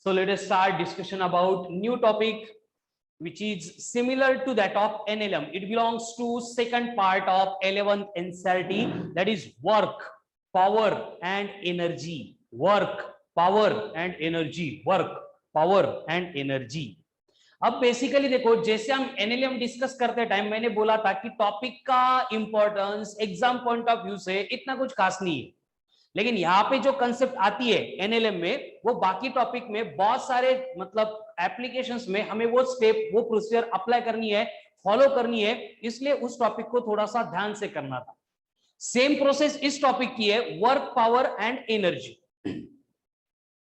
So let us start discussion about new topic which is similar to that of NLM. It belongs to second part of 11th NCERT, that is work, power and energy. Work, power and energy. Work, power and energy. अब basically देखो, जैसे हम NLM discuss करते time मैंने बोला था कि topic का importance exam point of view से इतना कुछ खास नहीं है, लेकिन यहाँ पे जो कंसेप्ट आती है एनएलएम में वो बाकी टॉपिक में बहुत सारे मतलब एप्लीकेशंस में हमें वो स्टेप वो प्रोसीजर अप्लाई करनी है, फॉलो करनी है, इसलिए उस टॉपिक को थोड़ा सा ध्यान से करना था। सेम प्रोसेस इस टॉपिक की है, वर्क, पावर एंड एनर्जी।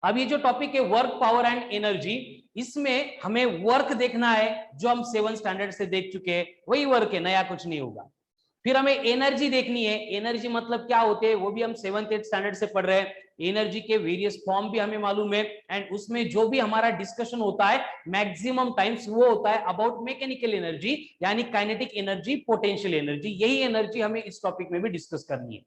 अब ये जो टॉपिक है वर्क, पावर एंड एनर्जी, इसमें हमें वर्क देखना है जो हम 7th स्टैंडर्ड से देख चुके हैं, वही वर्क है, नया कुछ नहीं होगा। फिर हमें एनर्जी देखनी है, एनर्जी मतलब क्या होते हैं वो भी हम 7th 8th स्टैंडर्ड से पढ़ रहे हैं। एनर्जी के वेरियस फॉर्म भी हमें मालूम है, एंड उसमें जो भी हमारा डिस्कशन होता है मैक्सिमम टाइम्स वो होता है अबाउट मैकेनिकल एनर्जी, यानी काइनेटिक एनर्जी, पोटेंशियल एनर्जी। यही एनर्जी हमें इस टॉपिक में भी डिस्कस करनी है।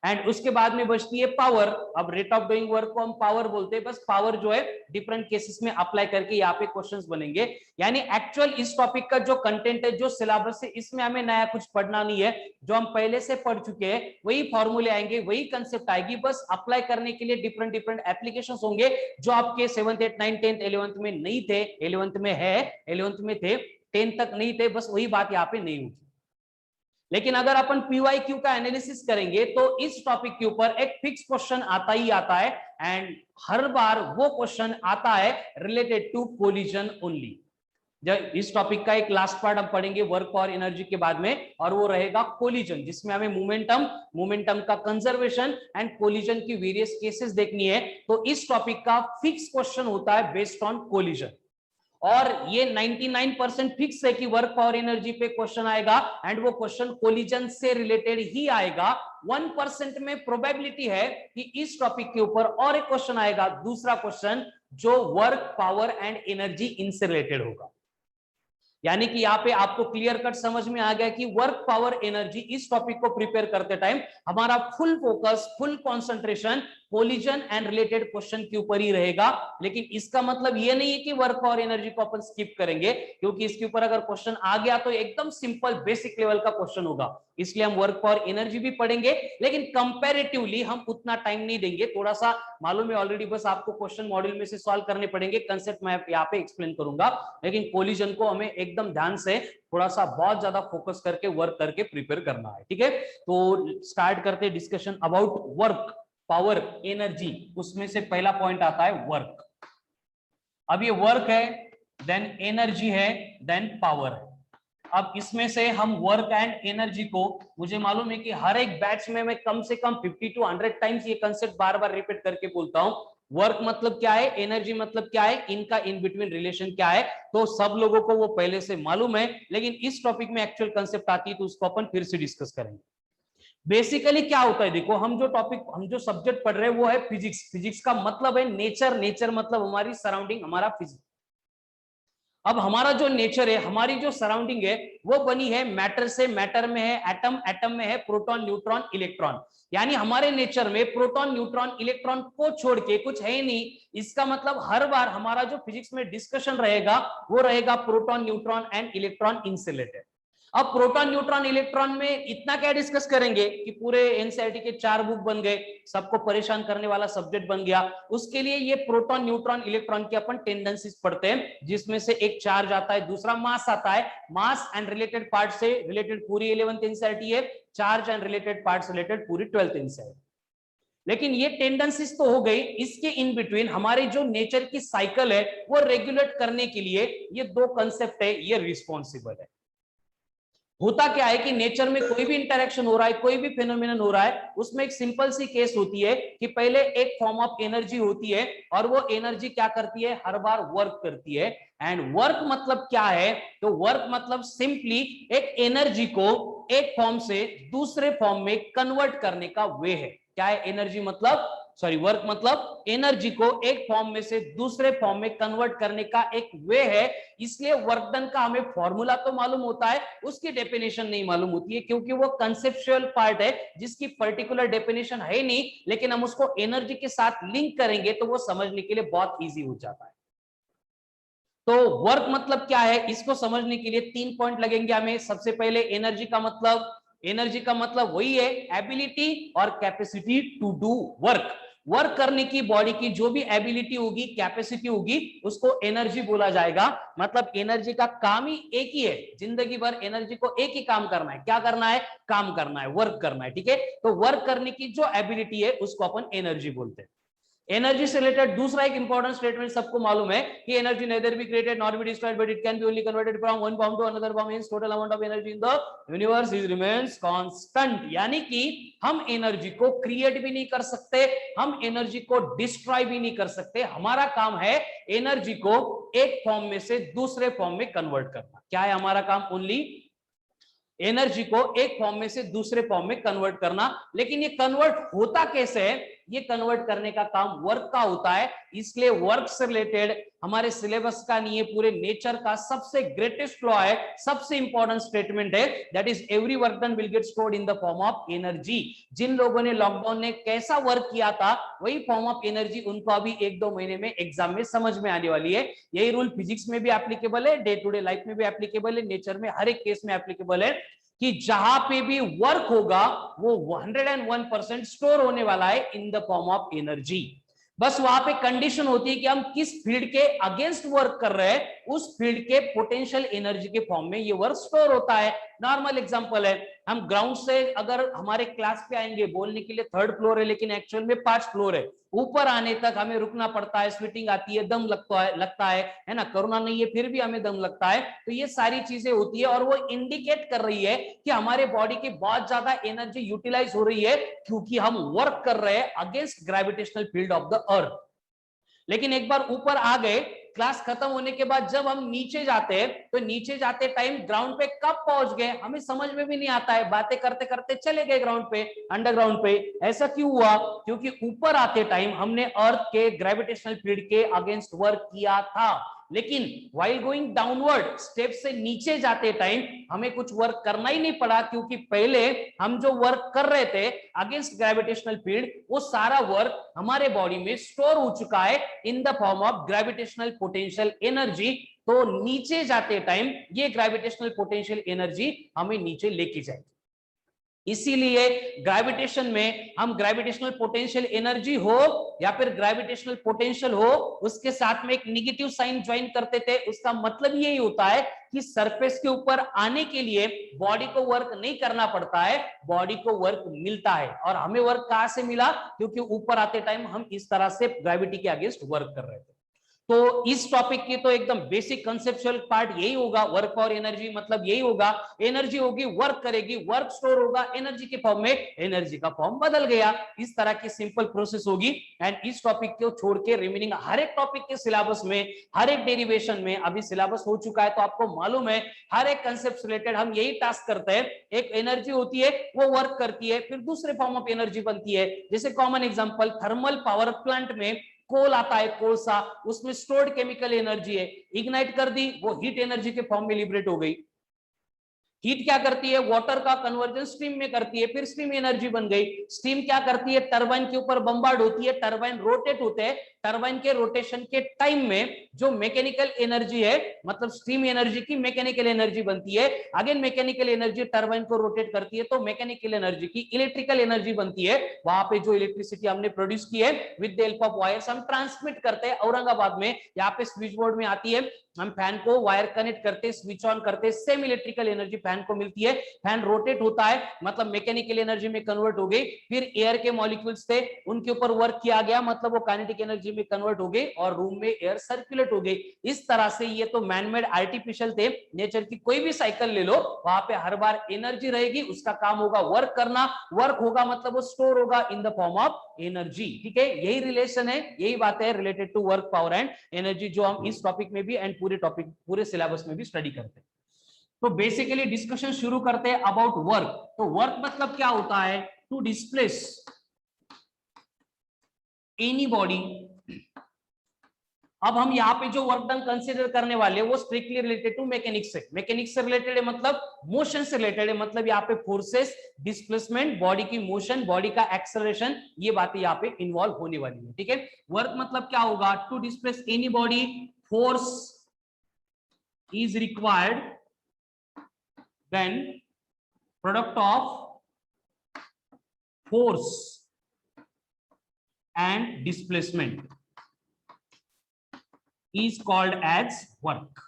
एंड उसके बाद में बचती है पावर। अब रेट ऑफ डूइंग वर्क को हम पावर बोलते हैं, बस पावर जो है डिफरेंट केसेस में अप्लाई करके यहाँ पे क्वेश्चंस बनेंगे। यानी एक्चुअल इस टॉपिक का जो कंटेंट है, जो सिलेबस है, इसमें हमें नया कुछ पढ़ना नहीं है, जो हम पहले से पढ़ चुके हैं वही फॉर्मूले आएंगे, वही कंसेप्ट आएगी, बस अप्लाई करने के लिए डिफरेंट डिफरेंट एप्लीकेशंस होंगे जो आपके 7th 8th 9th 10th 11th में नहीं थे, 11th में है, 11th में थे, 10th तक नहीं थे, बस वही बात यहाँ पे नहीं होगी। लेकिन अगर अपन पीवाईक्यू का एनालिसिस करेंगे तो इस टॉपिक के ऊपर एक फिक्स क्वेश्चन आता ही आता है, एंड हर बार वो क्वेश्चन आता है रिलेटेड टू कोलिजन ओनली। जब इस टॉपिक का एक लास्ट पार्ट हम पढ़ेंगे वर्क पावर एनर्जी के बाद में, और वो रहेगा कोलिजन, जिसमें हमें मोमेंटम का कंजर्वेशन एंड कोलिजन की वेरियस केसेस देखनी है। तो इस टॉपिक का फिक्स क्वेश्चन होता है बेस्ड ऑन कोलिजन, और ये 99% फिक्स है कि वर्क पावर एनर्जी पे क्वेश्चन आएगा, एंड वो क्वेश्चन कोलिजन से रिलेटेड ही आएगा। 1% में प्रोबेबिलिटी है कि इस टॉपिक के ऊपर और एक क्वेश्चन आएगा, दूसरा क्वेश्चन, जो वर्क, पावर एंड एनर्जी इनसे रिलेटेड होगा। यानी कि यहाँ पे आपको क्लियर कट समझ में आ गया कि वर्क, पावर, एनर्जी, इस टॉपिक को प्रिपेयर करते टाइम हमारा full focus, full concentration collision and related question के ऊपर ही रहेगा। लेकिन इसका मतलब ये नहीं है कि वर्क, पावर, एनर्जी को अपन स्किप करेंगे, क्योंकि इसके ऊपर अगर क्वेश्चन आ गया तो एकदम सिंपल बेसिक लेवल का क्वेश्चन होगा, इसलिए हम वर्क, पावर, एनर्जी भी पढ़ेंगे, लेकिन कंपैरेटिवली हम उतना टाइम नहीं देंगे। थोड़ा सा मालूम है ऑलरेडी, बस आपको क्वेश्चन मॉड्यूल में से सॉल्व करने पड़ेंगे, कंसेप्ट मैं यहाँ पे एक्सप्लेन करूंगा, लेकिन कोलिजन को हमें एकदम ध्यान से थोड़ा सा बहुत ज्यादा फोकस करके वर्क करके प्रिपेयर करना है। ठीक है, तो स्टार्ट करते हैं discussion about work, power, energy. उसमें से पहला पॉइंट आता है वर्क। अब ये वर्क है, देन एनर्जी है, देन पावर है। अब इसमें से हम वर्क एंड एनर्जी को, मुझे मालूम है कि हर एक बैच में मैं कम से कम 50 to 100 टाइम्स ये कंसेप्ट बार बार रिपीट करके बोलता हूं। वर्क मतलब क्या है, एनर्जी मतलब क्या है, इनका इन बिटवीन रिलेशन क्या है, तो सब लोगों को वो पहले से मालूम है, लेकिन इस टॉपिक में एक्चुअल कंसेप्ट आती है तो उसको अपन फिर से डिस्कस करेंगे। बेसिकली क्या होता है, देखो हम जो सब्जेक्ट पढ़ रहे हैं वो है फिजिक्स। फिजिक्स का मतलब है नेचर, नेचर मतलब हमारी सराउंडिंग, हमारा फिजिक्स। अब हमारा जो नेचर है, हमारी जो सराउंडिंग है, वो बनी है मैटर से, मैटर में है एटम, एटम में है प्रोटॉन, न्यूट्रॉन, इलेक्ट्रॉन। यानी हमारे नेचर में प्रोटॉन, न्यूट्रॉन, इलेक्ट्रॉन को छोड़ के कुछ है ही नहीं। इसका मतलब हर बार हमारा जो फिजिक्स में डिस्कशन रहेगा वो रहेगा प्रोटॉन, न्यूट्रॉन एंड इलेक्ट्रॉन इनसे रिलेटेड। अब प्रोटॉन, न्यूट्रॉन, इलेक्ट्रॉन में इतना क्या डिस्कस करेंगे कि पूरे एनसीईआरटी के 4 बुक बन गए, सबको परेशान करने वाला सब्जेक्ट बन गया। उसके लिए ये प्रोटॉन, न्यूट्रॉन, इलेक्ट्रॉन की अपन टेंडेंसीज पढ़ते हैं, जिसमें से एक चार्ज आता है, दूसरा मास आता है। मास एंड रिलेटेड पार्ट से रिलेटेड पूरी 11th एनसीईआरटी है, चार्ज एंड रिलेटेड पार्ट से रिलेटेड पूरी 12th एनसीईआरटी। लेकिन ये टेंडेंसीज तो हो गई, इसके इन बिटवीन हमारे जो नेचर की साइकिल है वो रेगुलेट करने के लिए ये दो कंसेप्ट है, ये रिस्पॉन्सिबल है। होता क्या है कि नेचर में कोई भी इंटरेक्शन हो रहा है, कोई भी फेनोमेनन हो रहा है, उसमें एक सिंपल सी केस होती है कि पहले एक फॉर्म ऑफ एनर्जी होती है, और वो एनर्जी क्या करती है, हर बार वर्क करती है। एंड वर्क मतलब क्या है, तो वर्क मतलब सिंपली एक एनर्जी को एक फॉर्म से दूसरे फॉर्म में कन्वर्ट करने का वे है। क्या है एनर्जी मतलब, सॉरी वर्क मतलब एनर्जी को एक फॉर्म में से दूसरे फॉर्म में कन्वर्ट करने का एक वे है। इसलिए वर्क डन का हमें फॉर्मूला तो मालूम होता है, उसकी डेफिनेशन नहीं मालूम होती है, क्योंकि वो कंसेप्चुअल पार्ट है जिसकी पर्टिकुलर डेफिनेशन है नहीं, लेकिन हम उसको एनर्जी के साथ लिंक करेंगे तो वो समझने के लिए बहुत ईजी हो जाता है। तो वर्क मतलब क्या है, इसको समझने के लिए 3 पॉइंट लगेंगे हमें। सबसे पहले एनर्जी का मतलब वही है एबिलिटी और capacity to do work. Work करने की बॉडी की जो भी एबिलिटी होगी, कैपेसिटी होगी, उसको एनर्जी बोला जाएगा। मतलब एनर्जी का काम ही एक ही है, जिंदगी भर एनर्जी को एक ही काम करना है। क्या करना है? काम करना है, वर्क करना है। ठीक है, तो वर्क करने की जो एबिलिटी है उसको अपन एनर्जी बोलते हैं। एनर्जी से रिलेटेड दूसरा एक इंपॉर्टेंट स्टेटमेंट सबको मालूम है कि energy neither be created not be destroyed but it can be only converted from one form to another form, means total amount of energy in the universe is remains constant. यानी कि हम energy को create भी नहीं कर सकते, हम energy को डिस्ट्रॉय भी नहीं कर सकते। हमारा काम है एनर्जी को एक फॉर्म में से दूसरे फॉर्म में कन्वर्ट करना। क्या है हमारा काम? ओनली एनर्जी को एक फॉर्म में से दूसरे फॉर्म में कन्वर्ट करना। लेकिन ये कन्वर्ट होता कैसे है? ये कन्वर्ट करने का काम वर्क का होता है। इसलिए वर्क से रिलेटेड हमारे सिलेबस का नहीं है, पूरे नेचर का सबसे ग्रेटेस्ट लॉ है, सबसे इंपॉर्टेंट स्टेटमेंट है, that is every work done will get stored in the form of energy. जिन लोगों ने लॉकडाउन में कैसा वर्क किया था, वही फॉर्म ऑफ एनर्जी उनको अभी 1-2 महीने में एग्जाम में समझ में आने वाली है। यही रूल फिजिक्स में भी एप्लीकेबल है, डे टू डे लाइफ में भी एप्लीकेबल है, नेचर में हर एक केस में एप्लीकेबल है कि जहां पे भी वर्क होगा वो 101% स्टोर होने वाला है इन द फॉर्म ऑफ एनर्जी। बस वहां पे कंडीशन होती है कि हम किस फील्ड के अगेंस्ट वर्क कर रहे हैं, उस फील्ड के पोटेंशियल एनर्जी के फॉर्म में ये वर्क स्टोर होता है। नॉर्मल एग्जांपल है, हम ग्राउंड से अगर हमारे क्लास पे आएंगे, बोलने के लिए 3rd फ्लोर है लेकिन एक्चुअल में 5 फ्लोर है, ऊपर आने तक हमें रुकना पड़ता है, स्वेटिंग आती है, दम लगता है ना। कोरोना नहीं है फिर भी हमें दम लगता है। तो ये सारी चीजें होती है और वो इंडिकेट कर रही है कि हमारे बॉडी की बहुत ज्यादा एनर्जी यूटिलाइज हो रही है, क्योंकि हम वर्क कर रहे हैं against gravitational field of the earth. लेकिन एक बार ऊपर आ गए, क्लास खत्म होने के बाद जब हम नीचे जाते हैं, तो नीचे जाते टाइम ग्राउंड पे कब पहुंच गए हमें समझ में भी नहीं आता है, बातें करते करते चले गए ग्राउंड पे, अंडरग्राउंड पे। ऐसा क्यों हुआ? क्योंकि ऊपर आते टाइम हमने अर्थ के ग्रेविटेशनल फील्ड के अगेंस्ट वर्क किया था। लेकिन व्हाइल गोइंग डाउनवर्ड, स्टेप से नीचे जाते टाइम हमें कुछ वर्क करना ही नहीं पड़ा, क्योंकि पहले हम जो वर्क कर रहे थे अगेंस्ट ग्रेविटेशनल फील्ड, वो सारा वर्क हमारे बॉडी में स्टोर हो चुका है इन the form of gravitational potential energy. तो नीचे जाते टाइम ये ग्रेविटेशनल पोटेंशियल एनर्जी हमें नीचे लेके जाएगी। इसीलिए ग्रेविटेशन में हम ग्रेविटेशनल पोटेंशियल एनर्जी हो या फिर ग्रेविटेशनल पोटेंशियल हो, उसके साथ में एक नेगेटिव साइन ज्वाइन करते थे। उसका मतलब यही होता है कि सरफेस के ऊपर आने के लिए बॉडी को वर्क नहीं करना पड़ता है, बॉडी को वर्क मिलता है। और हमें वर्क कहां से मिला? क्योंकि ऊपर आते टाइम हम इस तरह से ग्रेविटी के अगेंस्ट वर्क कर रहे थे। तो इस टॉपिक की तो एकदम बेसिक कंसेप्चुअल पार्ट यही होगा, वर्क और एनर्जी मतलब यही होगा। एनर्जी होगी, वर्क करेगी, वर्क स्टोर होगा एनर्जी के फॉर्म में, एनर्जी का फॉर्म बदल गया। इस तरह की सिंपल प्रोसेस होगी। एंड इस टॉपिक को छोड़ के रिमेनिंग हर एक टॉपिक के सिलेबस में, हर एक डेरिवेशन में, अभी सिलेबस हो चुका है तो आपको मालूम है, हर एक कंसेप्ट रिलेटेड हम यही टास्क करते हैं। एक एनर्जी होती है, वो वर्क करती है, फिर दूसरे फॉर्म ऑफ एनर्जी बनती है। जैसे common example, thermal power plant में कोल आता है, कोलसा, उसमें स्टोर्ड केमिकल एनर्जी है, इग्नाइट कर दी, वो हीट एनर्जी के फॉर्म में लिबरेट हो गई। हीट क्या करती है? वाटर का कन्वर्जन स्टीम में करती है, फिर स्टीम एनर्जी बन गई। स्टीम क्या करती है? टरबाइन के ऊपर बम्बार्ड होती है, टरबाइन रोटेट होते हैं, टरबाइन के रोटेशन के टाइम में जो मैकेनिकल एनर्जी है, मतलब स्टीम एनर्जी की मैकेनिकल एनर्जी बनती है। अगेन मैकेनिकल एनर्जी टरबाइन को रोटेट करती है, तो मैकेनिकल एनर्जी की इलेक्ट्रिकल एनर्जी बनती है। वहां पे जो इलेक्ट्रिसिटी हमने प्रोड्यूस की है with the help of wires हम ट्रांसमिट करते हैं औरंगाबाद में, यहाँ पे स्विच बोर्ड में आती है, हम फैन को वायर कनेक्ट करते, स्विच ऑन करते, सेम इलेक्ट्रिकल एनर्जी फैन को मिलती है। फैन रोटेट होता है, मतलब मैकेनिकल एनर्जी में कन्वर्ट हो गई। फिर एयर के मॉलिक्यूल्स थे, उनके ऊपर वर्क किया गया, मतलब वो काइनेटिक एनर्जी में कन्वर्ट हो गई और रूम में एयर सर्कुलेट हो गई। इस तरह से ये तो मैनमेड आर्टिफिशियल थे, नेचर की कोई भी साइकिल ले लो, वहां पे हर बार एनर्जी रहेगी, उसका काम होगा वर्क करना। वर्क होगा मतलब वो स्टोर होगा in the form of energy. ठीक है, यही रिलेशन है, यही बात है related to work, power and energy, जो हम इस टॉपिक में भी एंड पूरे टॉपिक, पूरे सिलेबस में भी स्टडी करते हैं। तो बेसिकली डिस्कशन शुरू करते हैं अबाउट वर्क। तो वर्क मतलब क्या होता है? टू डिस्प्लेस एनी बॉडी, अब हम यहाँ पे जो वर्क डन कंसीडर करने वाले वो स्ट्रिक्टली रिलेटेड टू मैकेनिक्स से, मैकेनिक्स से रिलेटेड है मतलब मोशन से रिलेटेड है, मतलब यहाँ पे फोर्सेस, डिस्प्लेसमेंट, बॉडी की मोशन, बॉडी का एक्सेलरेशन, ये बातें यहाँ पे इन्वॉल्व होने वाली है। ठीक है, वर्क मतलब क्या होगा, to displace any body, force is required, then product of force and displacement is called as work।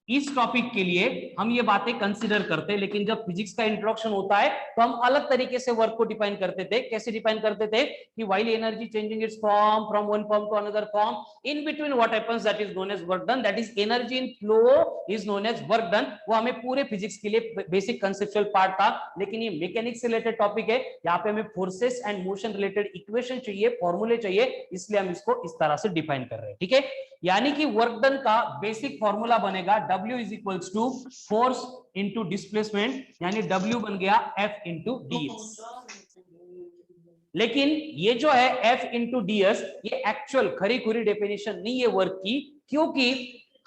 इस टॉपिक के लिए हम ये बातें कंसीडर करते हैं, लेकिन जब फिजिक्स का इंट्रोडक्शन होता है तो हम अलग तरीके से वर्क को डिफाइन करते थे। कैसे डिफाइन करते थे कि while energy changing its form from one form to another form, in between what happens that is known as work done, that is energy in flow is known as work done. वो हमें पूरे physics के लिए basic conceptual part था, लेकिन ये mechanics से related topic है, यहाँ पे हमें forces and motion related equation चाहिए, फॉर्मूले चाहिए, इसलिए हम इसको इस तरह से डिफाइन कर रहे हैं। ठीक है, यानी कि वर्क डन का बेसिक फॉर्मूला बनेगा W is equals to force into displacement, यानी W बन गया F इंटू ds। लेकिन ये जो है F इंटू ds, ये एक्चुअल खरी खुरी डेफिनेशन नहीं है वर्क की, क्योंकि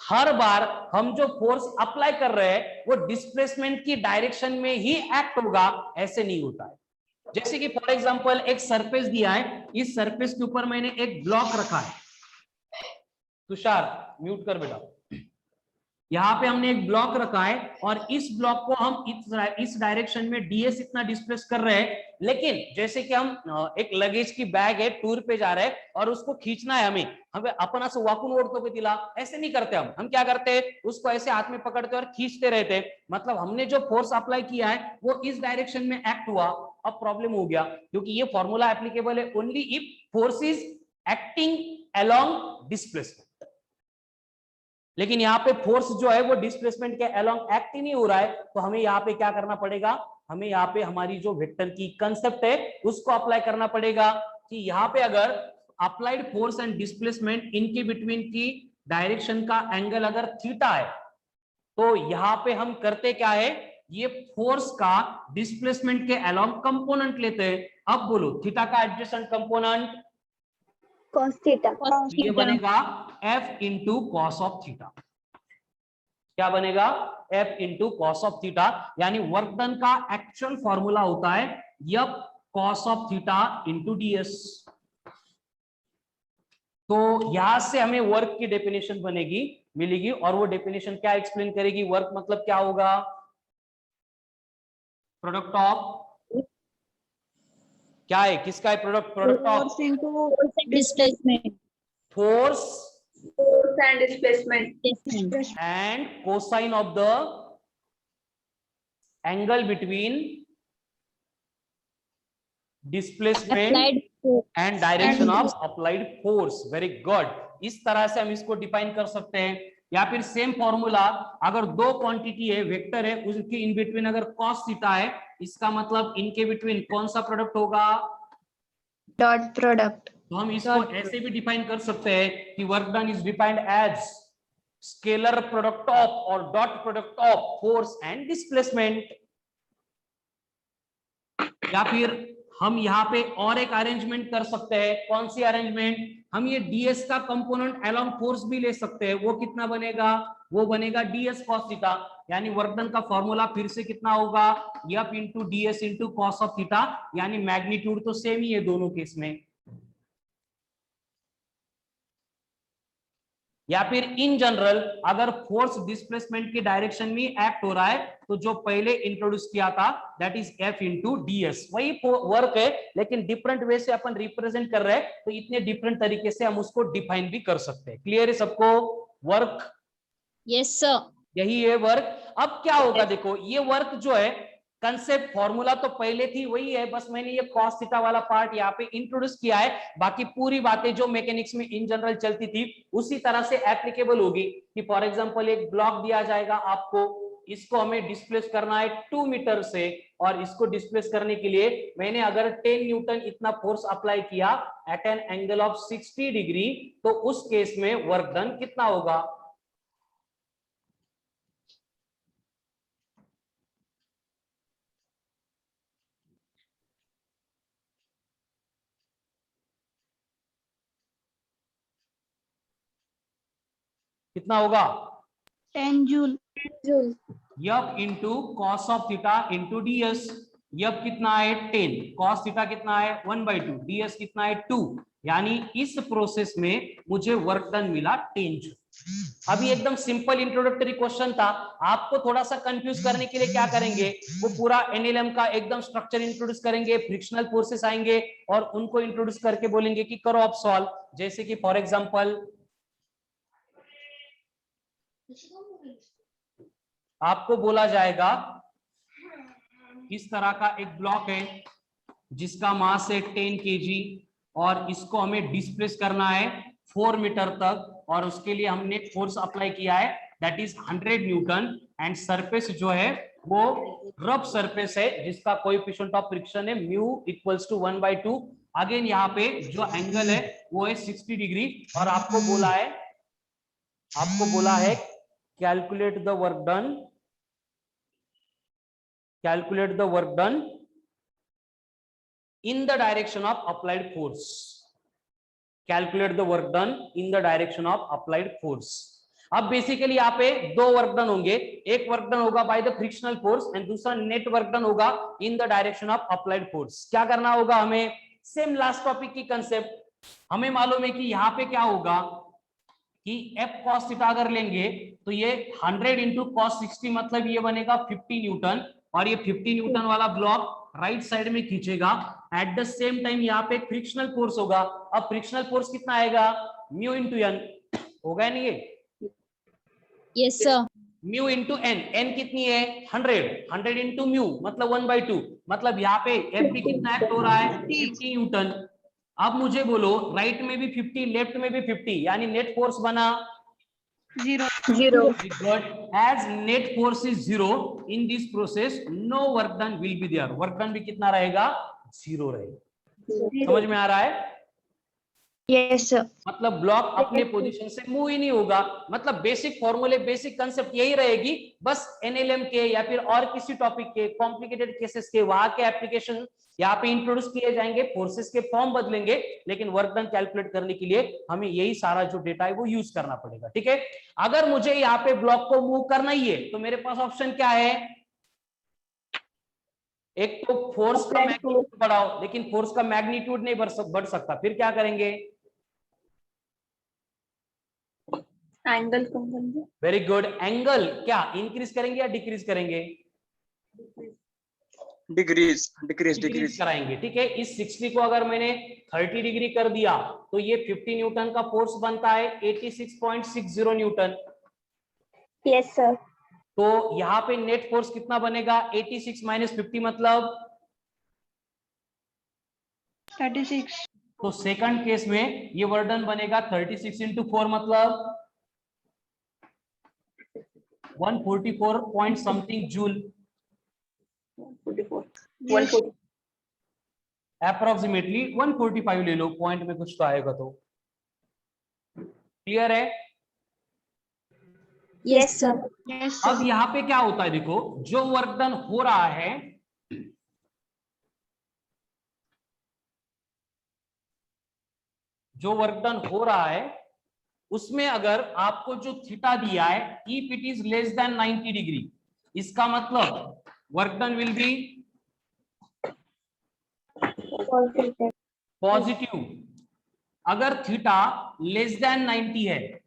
हर बार हम जो फोर्स अप्लाई कर रहे हैं वो डिस्प्लेसमेंट की डायरेक्शन में ही एक्ट होगा, ऐसे नहीं होता है। जैसे कि फॉर एग्जांपल एक सरफेस दिया है, इस सरफेस के ऊपर मैंने एक ब्लॉक रखा है, तुषार म्यूट कर बेटा, यहाँ पे हमने एक ब्लॉक रखा है और इस ब्लॉक को हम इस डायरेक्शन में ds इतना डिस्प्लेस कर रहे हैं, लेकिन जैसे कि हम एक लगेज की बैग है, टूर पे जा रहे हैं और उसको खींचना है हमें अपन असं वाकून ओढतो पे तिला, ऐसे नहीं करते हम क्या करते हैं, उसको ऐसे हाथ में पकड़ते और खींचते रहते, मतलब हमने जो फोर्स अप्लाई किया है वो इस डायरेक्शन में एक्ट हुआ। अब प्रॉब्लम हो गया, क्योंकि ये फॉर्मूला एप्लीकेबल है only if force is acting along displacement, लेकिन यहाँ पे फोर्स जो है वो डिस्प्लेसमेंट के अलोंग एक्ट ही नहीं हो रहा है, तो हमें यहाँ पे क्या करना पड़ेगा, हमें यहाँ पे हमारी जो वेक्टर की कंसेप्ट है उसको अप्लाई करना पड़ेगा कि यहाँ पे अगर अप्लाइड फोर्स एंड डिस्प्लेसमेंट इनके बिटवीन की डायरेक्शन का एंगल अगर थीटा है, तो यहाँ पे हम करते क्या है, ये फोर्स का डिस्प्लेसमेंट के अलोंग कंपोनेंट लेते हैं। अब बोलो थीटा का एडजेसेंट कंपोनेंट cos थीटा, ये बनेगा F into cos of theta. क्या बनेगा, F into cos of theta, यानी वर्क डन का एक्चुअल फॉर्मूला होता है यप cos of theta into ds। तो यहां से हमें वर्क की डेफिनेशन बनेगी मिलेगी, और वो डेफिनेशन क्या एक्सप्लेन करेगी, वर्क मतलब क्या होगा, प्रोडक्ट ऑफ, क्या है, किसका है product, product of displacement, force and displacement and cosine of the angle between displacement and direction of applied force। very good, इस तरह से हम इसको डिफाइन कर सकते हैं। या फिर सेम फॉर्मूला, अगर दो क्वांटिटी है, वेक्टर है, उसकी इन बिटवीन अगर cos थीटा है, इसका मतलब इनके बिटवीन कौन सा प्रोडक्ट होगा, डॉट प्रोडक्ट। तो हम इसको ऐसे भी डिफाइन कर सकते हैं कि work done is defined as scalar product of और dot product of force and displacement. या फिर हम यहाँ पे और एक अरेंजमेंट कर सकते हैं, कौन सी अरेंजमेंट, हम ये ds का कंपोनेंट अलोंग फोर्स भी ले सकते हैं, वो कितना बनेगा, वो बनेगा ds cos थीटा, यानी वर्क डन का फॉर्मूला फिर से कितना होगा, f into ds into cos of theta, यानी मैग्नीट्यूड तो सेम ही है दोनों केस में। या फिर इन जनरल अगर फोर्स डिस्प्लेसमेंट की डायरेक्शन में एक्ट हो रहा है, तो जो पहले इंट्रोड्यूस किया था that is F into ds, वही वर्क है, लेकिन डिफरेंट वे से अपन रिप्रेजेंट कर रहे हैं, तो इतने डिफरेंट तरीके से हम उसको डिफाइन भी कर सकते हैं। क्लियर है सबको, वर्क, यस सर, यही है वर्क। अब क्या होगा, देखो ये वर्क जो है, कंसेप्ट फॉर्मूला तो पहले थी वही है, बस मैंने ये कॉस थीटा वाला पार्ट यहाँ पे इंट्रोड्यूस किया है, बाकी पूरी बातें जो मैकेनिक्स में इन जनरल चलती थी उसी तरह से एप्लीकेबल होगी। कि फॉर एग्जांपल एक ब्लॉक दिया जाएगा आपको, इसको हमें डिस्प्लेस करना है 2 मीटर से, और इसको डिस्प्लेस करने के लिए मैंने अगर 10 न्यूटन इतना फोर्स अप्लाई किया at an angle of 60 degree, तो उस केस में वर्क डन कितना होगा, कितना होगा 10 जूल। यप into cos of theta into DS. यप कितना है 10, कॉस थीटा कितना है 1/2, डीएस कितना है 2, यानी इस प्रोसेस में मुझे वर्क डन मिला 10 जूल। अभी एकदम सिंपल इंट्रोडक्टरी क्वेश्चन था, आपको थोड़ा सा कंफ्यूज करने के लिए क्या करेंगे, वो पूरा एनएलएम का एकदम स्ट्रक्चर इंट्रोड्यूस करेंगे, फ्रिक्शनल फोर्सेस आएंगे और उनको इंट्रोड्यूस करके बोलेंगे कि करो आप सॉल्व। जैसे कि फॉर एग्जांपल आपको बोला जाएगा इस तरह का एक ब्लॉक है जिसका मास है 10 kg और इसको हमें डिस्प्लेस करना है 4 मीटर तक और उसके लिए हमने फोर्स अप्लाई किया है that is 100 Newton and surface जो है वो रफ सरफेस है जिसका कोएफिशिएंट ऑफ फ्रिक्शन है म्यू इक्वल्स टू 1/2। अगेन यहाँ पे जो एंगल है वो है 60 डिग्री और आपको बोला है calculate the work done in the direction of applied force. Calculate the work done in the direction of applied force. अब बेसिकली यहाँ पे दो वर्क डन होंगे, एक वर्क डन होगा by the frictional force and दूसरा नेट वर्क डन होगा in the direction of applied force. क्या करना होगा हमें, सेम लास्ट टॉपिक की कंसेप्ट। हमें मालूम है कि यहाँ पे क्या होगा कि एफ कॉस थीटा अगर लेंगे तो ये 100 इंटू कॉस 60 मतलब ये बनेगा 50 न्यूटन और ये 50 न्यूटन वाला ब्लॉक राइट साइड में खींचेगा। एट द सेम टाइम यहाँ पे फ्रिक्शनल फोर्स होगा। अब फ्रिक्शनल फोर्स कितना आएगा म्यू इंटू एन होगा नहीं ये? Yes sir. Mu into N, N कितनी है 100 इंटू म्यू मतलब 1/2 मतलब यहाँ पे एफ भी कितना एक्ट हो रहा है 50 न्यूटन। अब मुझे बोलो राइट में भी 50 लेफ्ट में भी 50 यानी नेट फोर्स बना 0। As net force is 0 in this process, no work done will be there. Work done भी कितना रहेगा 0 रहेगा। समझ में आ रहा है? Yes sir. मतलब ब्लॉक अपने पोजीशन से मूव ही नहीं होगा। मतलब बेसिक फॉर्मूले बेसिक कंसेप्ट यही रहेगी, बस एनएलएम के या फिर और किसी टॉपिक के कॉम्प्लिकेटेड केसेस के वहां के एप्लीकेशन यहाँ पे इंट्रोड्यूस किए जाएंगे, फोर्सेस के फॉर्म बदलेंगे, लेकिन वर्क डन कैलकुलेट करने के लिए हमें यही सारा जो डेटा है वो यूज करना पड़ेगा। ठीक है, अगर मुझे यहाँ पे ब्लॉक को मूव करना ही है तो मेरे पास ऑप्शन क्या है, एक तो फोर्स का मैग्नीट्यूड बढ़ाओ, लेकिन फोर्स का मैग्नीट्यूड नहीं बढ़ सकता, फिर क्या करेंगे एंगल कम करेंगे। वेरी गुड, एंगल क्या इंक्रीज करेंगे या डिक्रीज करेंगे? डिक्रीज कराएंगे। ठीक है, इस 60 को अगर मैंने 30 डिग्री कर दिया तो ये 50 न्यूटन का फोर्स बनता है 86.60 न्यूटन। Yes sir. तो यहाँ पे नेट फोर्स कितना बनेगा 86 माइनस 50 मतलब 36। तो सेकंड केस में ये वर्डन बनेगा 36 इंटू 4 मतलब 144 पॉइंट समथिंग जूल, 140। अप्रोक्सीमेटली 145 ले लो, पॉइंट में कुछ तो आएगा तो। क्लियर है? Yes sir. अब यहाँ पे क्या होता है, देखो जो वर्क डन हो रहा है उसमें अगर आपको जो थीटा दिया है if it is less than 90 degree, इसका मतलब work done will be positive. अगर थीटा लेस देन 90 है,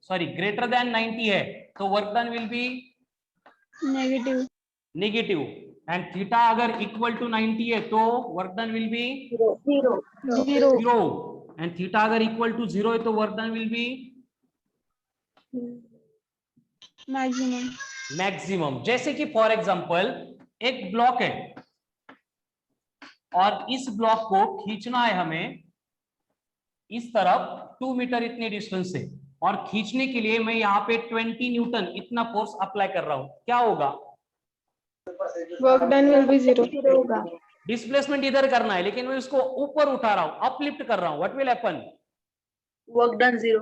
सॉरी ग्रेटर देन 90 है तो work done will be negative and theta अगर इक्वल टू 90 है तो work done will be 0 and theta अगर इक्वल टू 0 है तो work done will be maximum. जैसे कि फॉर एग्जांपल एक ब्लॉक है और इस ब्लॉक को खींचना है हमें इस तरफ 2 मीटर इतने डिस्टेंस से, और खींचने के लिए मैं यहाँ पे 20 न्यूटन इतना फोर्स अप्लाई कर रहा हूं, क्या होगा वर्क डन विल बी 0 होगा। डिस्प्लेसमेंट इधर करना है लेकिन मैं इसको ऊपर उठा रहा हूं, अपलिफ्ट कर रहा हूं, what will happen work done 0।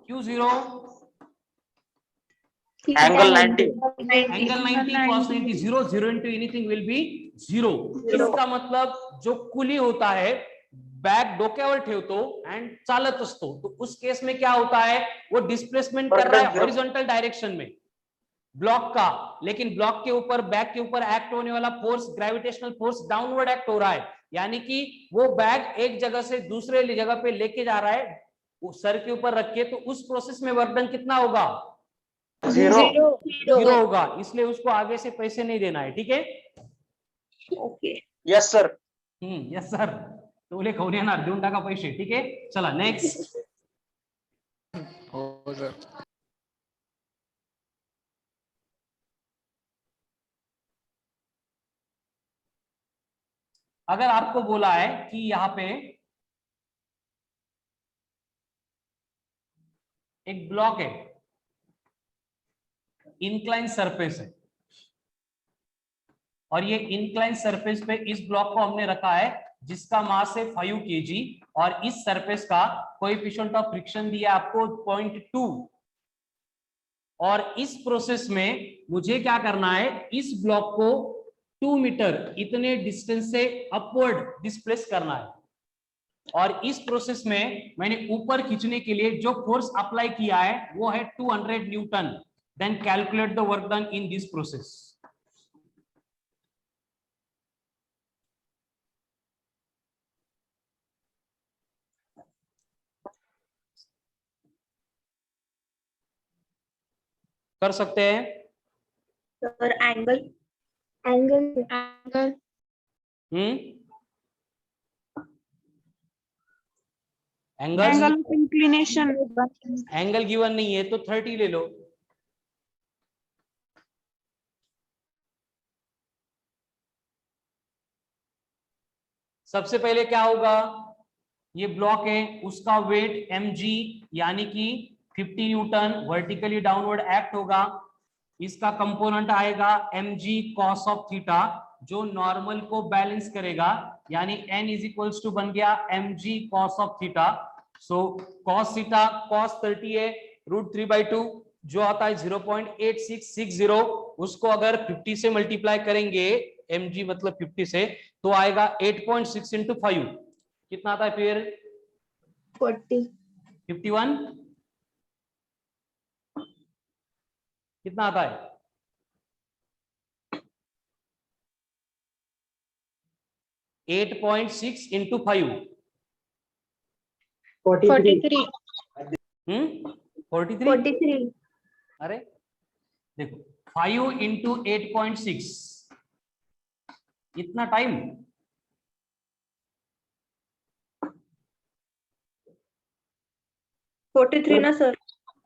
क्यों 0? Angle 90 angle 90 cos 90 0 into anything will be 0। इसका मतलब जो कुली होता है बॅग डोक्यावर ठेवतो अँड चालत असतो, तो उस केस में क्या होता है, वो डिस्प्लेसमेंट कर रहा है हॉरिजॉन्टल डायरेक्शन में ब्लॉक का, लेकिन ब्लॉक के ऊपर, बैग के ऊपर एक्ट होने वाला force, gravitational force downward act हो रहा है, यानी कि वो बैग एक जगह से दूसरे जगह पे लेके जा रहा है, वो सर के ऊपर रख के, तो उस प्रोसेस में वर्क डन कितना होगा, जीरो होगा, इसलिए उसको आगे से पैसे नहीं देना है, ठीक है। Okay yes sir. Yes sir, तुले खाऊन येणार, देऊन टाका पैसे, ठीक आहे, चला नेक्स्ट. हो सर. अगर आपको बोला है कि यहाँ पे एक ब्लॉक है, इंक्लाइन सरफेस है, और ये इंक्लाइन सरफेस पे इस ब्लॉक को हमने रखा है जिसका मास है 5 kg, और इस सरफेस का कोएफिशिएंट ऑफ फ्रिक्शन दिया आपको 0.2, और इस प्रोसेस में मुझे क्या करना है, इस ब्लॉक को 2 मीटर इतने डिस्टेंस से अपवर्ड डिस्प्लेस करना है, और इस प्रोसेस में मैंने ऊपर खींचने के लिए जो फोर्स अप्लाई किया है वो है 200 newton. Then calculate the work done in this process. कर सकते हैं. Sir angle Angle angle inclination. Angle given नहीं है तो 30 ले लो. सबसे पहले क्या होगा, ये ब्लॉक है, उसका वेट mg यानी कि 50 न्यूटन वर्टिकली डाउनवर्ड एक्ट होगा. इसका कंपोनेंट आएगा mg cos ऑफ थीटा, जो नॉर्मल को बैलेंस करेगा, यानी n इज इक्वल्स टू बन गया mg cos of theta. So cos theta cos 30 है, √3/2 जो आता है 0.8660, उसको अगर 50 से मल्टीप्लाई करेंगे, mg मतलब 50 से, तो आएगा 8.6 इंटू 5, कितना आता है फिर 51, कितना आता है 8.6 इंटू 5, 43. 43. अरे देखो 5 इंटू 8.6, इतना टाइम, 43 ना सर,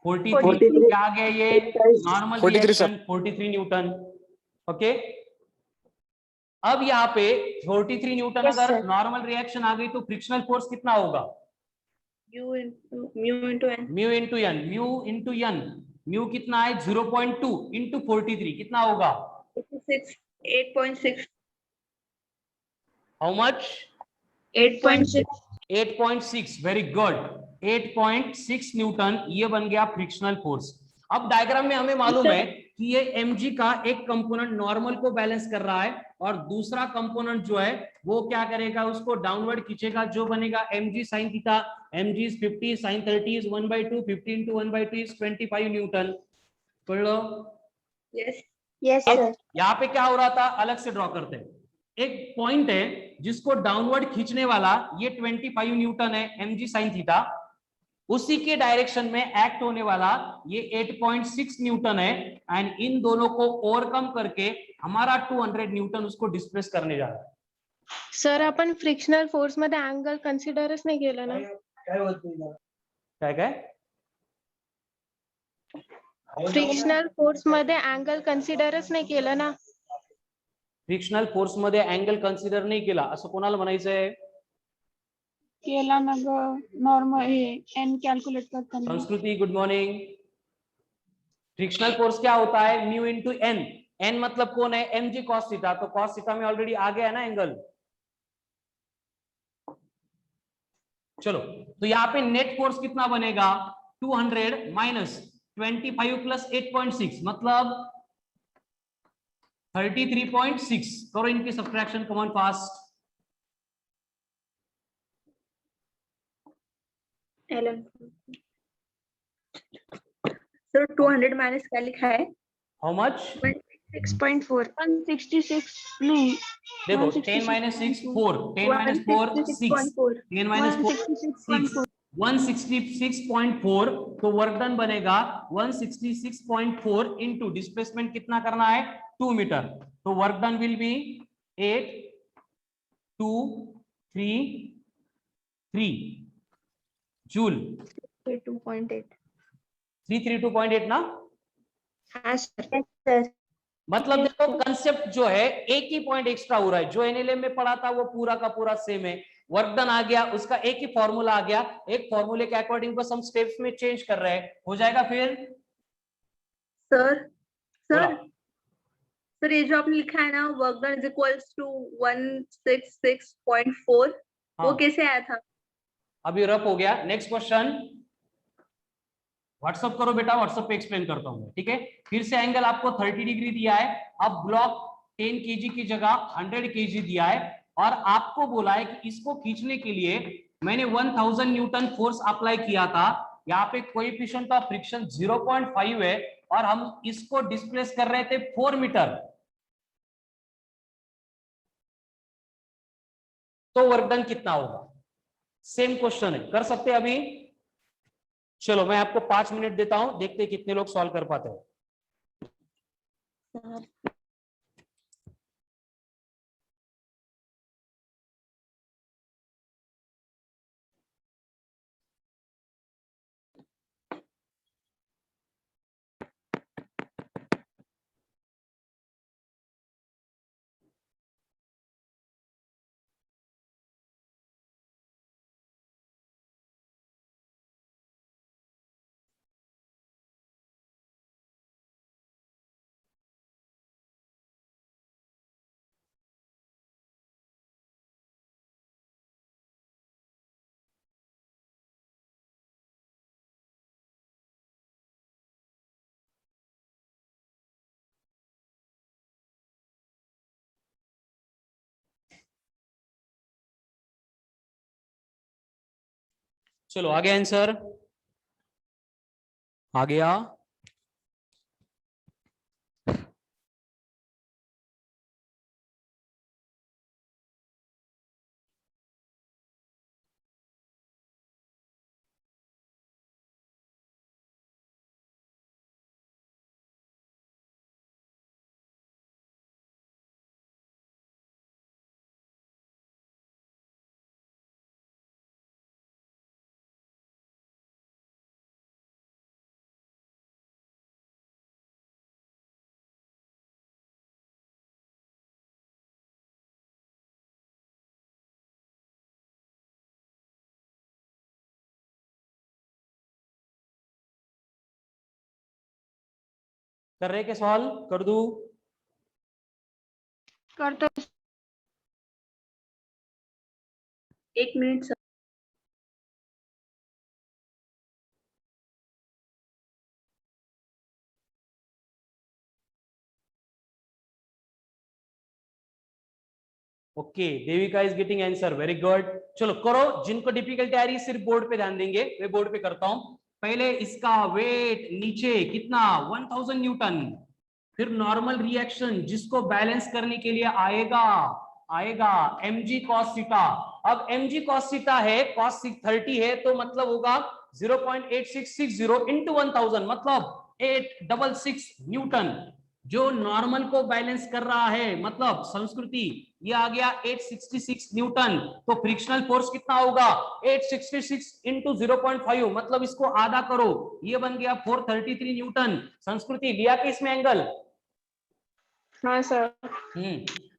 43 क्या आ गया, ये नॉर्मल 43 रिएक्शन 43 न्यूटन. ओके, अब यहाँ पे 43 न्यूटन Yes, अगर sir. नॉर्मल रिएक्शन आ गई तो फ्रिक्शनल फोर्स कितना होगा, mu into N, mu into N. Mu कितना है 0.2 इंटू 43, कितना होगा 8.6 how much 8.6 8.6. Very good, 8.6 newton, ये बन गया फ्रिक्शनल फोर्स. अब डायग्राम में हमें मालूम है कि ये mg का एक कंपोनेंट नॉर्मल को बैलेंस कर रहा है, और दूसरा कंपोनेंट जो है वो क्या करेगा, उसको डाउनवर्ड खींचेगा, जो बनेगा mg sin theta. mg is 50, sin 30 is 1/2, 50 into 1/2 is 25 Newton. पढ़ लो. यस अब यहाँ पे क्या हो रहा था, अलग से ड्रॉ करते हैं. एक पॉइंट है जिसको डाउनवर्ड खींचने वाला ये 25 न्यूटन है mg sin थीटा, उसी के डायरेक्शन में एक्ट होने वाला ये 8.6 न्यूटन है, एंड इन दोनों को ओवरकम करके हमारा 200 न्यूटन उसको डिस्प्लेस करने जा रहा है. सर आपण फ्रिक्शनल फोर्स मध्ये अँगल कन्सिडरच नाही केलं ना. काय काय फ्रिक्शनल फोर्स मध्ये अँगल कन्सिडरच नाही केलं ना. फ्रिक्शनल फोर्स मध्ये अँगल कन्सिडर नाही केला असं कोणाला म्हणायचंय, केला ना ग नॉर्मल हे एन कॅल्क्युलेट करताना. संस्कृति गुड मॉर्निंग. फ्रिक्शनल फोर्स क्या होता है, म्यू इंटू एन. एन मतलब कौन है, mg cos थीटा, तो cos थीटा में ऑलरेडी आ गया है ना एंगल. चलो, तो यहाँ पे नेट फोर्स कितना बनेगा, 200 माइनस 25 प्लस 8.6 मतलब 33.6. करो इनकी subtraction, come on fast. Ln sir 200 minus क्या लिखा है? How much? 6.4 166 नहीं, देखो 10 माइनस 6 4, 10 माइनस 4 6, 10 माइनस 4 6, 166.4। तो वर्क डन बनेगा 166.4 इंटू डिस्प्लेसमेंट कितना करना है 2 मीटर। तो work done will be 8 2 3 3 joule. 2.8। 332.8 ना। हाँ सर। मतलब देखो कंसेप्ट जो है एक ही पॉइंट एक्स्ट्रा हो रहा है, जो एनएलएम में पढ़ा था वो पूरा का पूरा सेम है। वर्क डन आ गया, उसका एक ही फॉर्मूला आ गया, एक फॉर्मूले के अकॉर्डिंग बस हम स्टेप्स में चेंज कर रहे हैं, हो जाएगा फिर। सर बोला। सर ये जो आपने लिखा है ना work done is equals to 166.4 वो हाँ। कैसे आया था? अभी रफ हो गया। नेक्स्ट क्वेश्चन व्हाट्सअप करो बेटा, व्हाट्सएप पे एक्सप्लेन करता हूं मैं, ठीक है। फिर से एंगल आपको 30 डिग्री दिया है। अब ब्लॉक 10 केजी की जगह 100 केजी दिया है और आपको बोला है कि इसको खींचने के लिए मैंने 1000 न्यूटन फोर्स अप्लाई किया था। यहाँ पे कोएफिशिएंट ऑफ फ्रिक्शन 0.5 है और हम इसको डिस्प्लेस कर रहे थे 4 मीटर। तो वर्क डन कितना होगा? सेम क्वेश्चन है, कर सकते हैं अभी। चलो मैं आपको 5 मिनट देता हूं, देखते हैं कितने लोग सॉल्व कर पाते हैं। चलो आगे आंसर आ गया। कर रहे के सवाल कर दूं? कर दो। 1 minute sir. Okay, Devika is getting answer, very good. चलो करो, जिनको डिफिकल्टी आ रही है सिर्फ बोर्ड पे ध्यान देंगे, मैं बोर्ड पे करता हूं। पहले इसका वेट नीचे कितना 1000 न्यूटन, फिर नॉर्मल रिएक्शन जिसको बैलेंस करने के लिए आएगा mg cos थीटा। अब mg cos थीटा है, cos 30 है तो मतलब होगा 0.8660 into 1000 मतलब 866 न्यूटन, जो नॉर्मल को बैलेंस कर रहा है। मतलब संस्कृति ये आ गया 866 न्यूटन। तो फ्रिक्शनल फोर्स कितना होगा 866 इंटू 0.5 मतलब इसको आधा करो, ये बन गया 433 न्यूटन। संस्कृति लिया कि इसमें एंगल? हाँ सर।